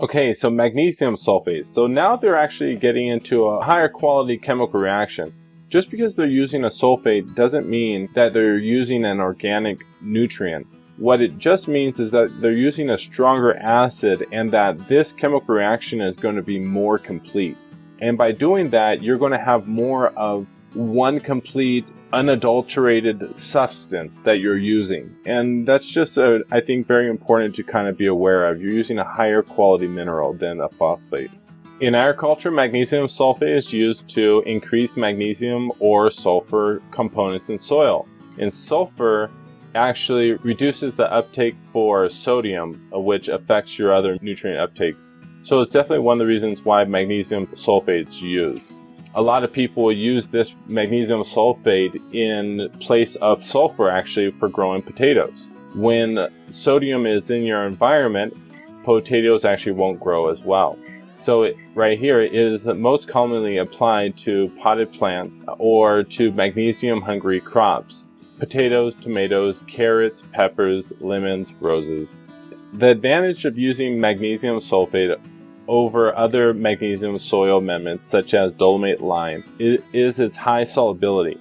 Okay, so magnesium sulfate. So now they're actually getting into a higher quality chemical reaction. Just because they're using a sulfate doesn't mean that they're using an organic nutrient. What it just means is that they're using a stronger acid and that this chemical reaction is going to be more complete. And by doing that, you're going to have more of one complete, unadulterated substance that you're using. And that's just, I think, very important to kind of be aware of. You're using a higher quality mineral than a phosphate. In agriculture, magnesium sulfate is used to increase magnesium or sulfur components in soil. And sulfur actually reduces the uptake for sodium, which affects your other nutrient uptakes. So it's definitely one of the reasons why magnesium sulfate is used. A lot of people will use this magnesium sulfate in place of sulfur actually for growing potatoes. When sodium is in your environment, potatoes actually won't grow as well. So right here is most commonly applied to potted plants or to magnesium-hungry crops. Potatoes, tomatoes, carrots, peppers, lemons, roses. The advantage of using magnesium sulfate over other magnesium soil amendments such as dolomite lime is its high solubility.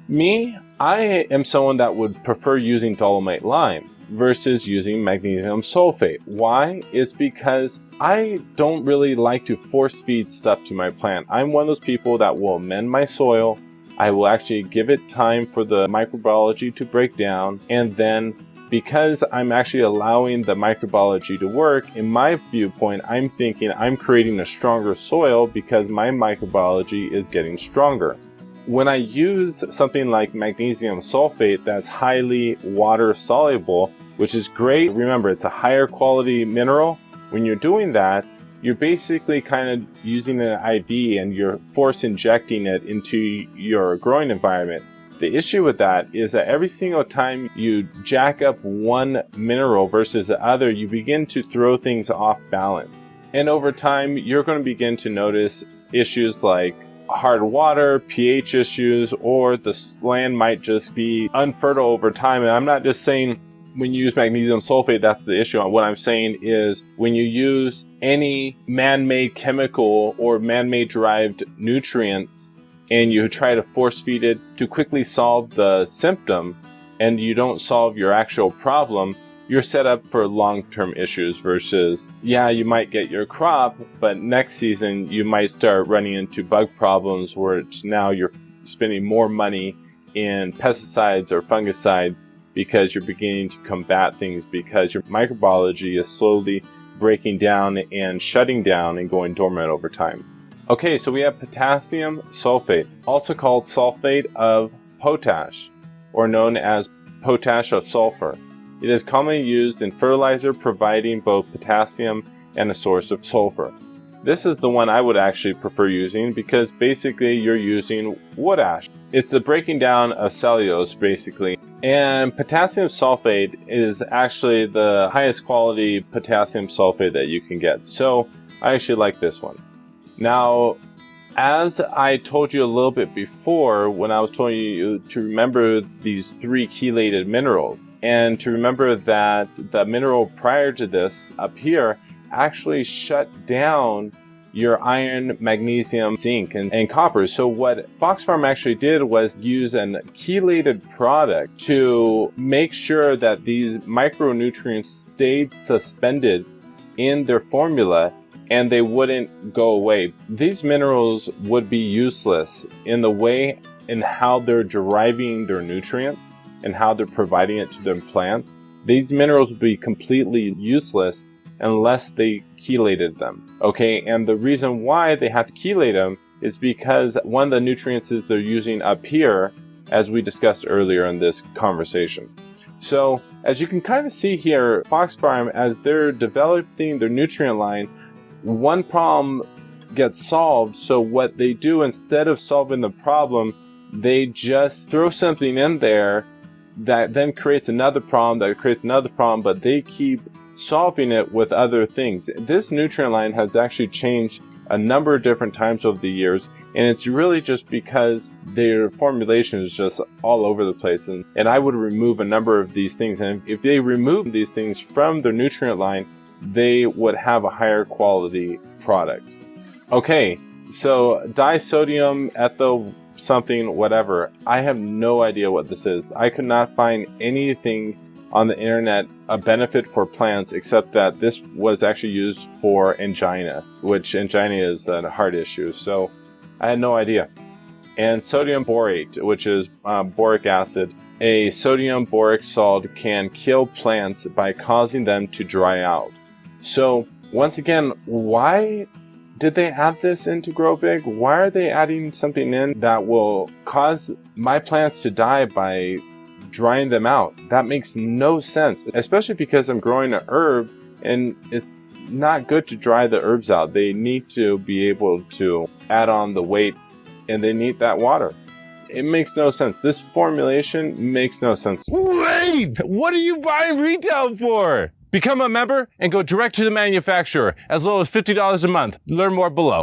Me, I am someone that would prefer using dolomite lime versus using magnesium sulfate. Why? It's because I don't really like to force feed stuff to my plant. I'm one of those people that will amend my soil. I will actually give it time for the microbiology to break down, and then because I'm actually allowing the microbiology to work, in my viewpoint, I'm thinking I'm creating a stronger soil because my microbiology is getting stronger. When I use something like magnesium sulfate that's highly water soluble, which is great, remember it's a higher quality mineral. When you're doing that, you're basically kind of using an IV and you're force injecting it into your growing environment. The issue with that is that every single time you jack up one mineral versus the other, you begin to throw things off balance. And over time, you're going to begin to notice issues like hard water, pH issues, or the land might just be unfertile over time. And I'm not just saying when you use magnesium sulfate, that's the issue. What I'm saying is when you use any man-made chemical or man-made derived nutrients, and you try to force feed it to quickly solve the symptom and you don't solve your actual problem, you're set up for long-term issues versus, yeah, you might get your crop, but next season you might start running into bug problems where it's now you're spending more money in pesticides or fungicides because you're beginning to combat things because your microbiology is slowly breaking down and shutting down and going dormant over time. Okay, so we have potassium sulfate, also called sulfate of potash, or known as potash of sulfur. It is commonly used in fertilizer, providing both potassium and a source of sulfur. This is the one I would actually prefer using because basically you're using wood ash. It's the breaking down of cellulose, basically. And potassium sulfate is actually the highest quality potassium sulfate that you can get. So I actually like this one. Now, as I told you a little bit before when I was telling you to remember these three chelated minerals and to remember that the mineral prior to this up here actually shut down your iron, magnesium, zinc, and copper. So what Foxfarm actually did was use a chelated product to make sure that these micronutrients stayed suspended in their formula and they wouldn't go away. These minerals would be useless in the way and how they're deriving their nutrients and how they're providing it to their plants. These minerals would be completely useless unless they chelated them. Okay, and the reason why they have to chelate them is because one of the nutrients is they're using up here, as we discussed earlier in this conversation. So as you can kind of see here, Foxfarm, as they're developing their nutrient line, one problem gets solved. So what they do, instead of solving the problem, they just throw something in there that then creates another problem, but they keep solving it with other things. This nutrient line has actually changed a number of different times over the years, and it's really just because their formulation is just all over the place. And I would remove a number of these things, and if they remove these things from their nutrient line, they would have a higher quality product. Okay, so disodium ethyl something, whatever. I have no idea what this is. I could not find anything on the internet a benefit for plants except that this was actually used for angina, which angina is a heart issue. So I had no idea. And sodium borate, which is boric acid. A sodium boric salt can kill plants by causing them to dry out. So once again, why did they add this into Grow Big? Why are they adding something in that will cause my plants to die by drying them out? That makes no sense, especially because I'm growing an herb and it's not good to dry the herbs out. They need to be able to add on the weight and they need that water. It makes no sense. This formulation makes no sense. Wait! What are you buying retail for? Become a member and go direct to the manufacturer, as low as $50 a month. Learn more below.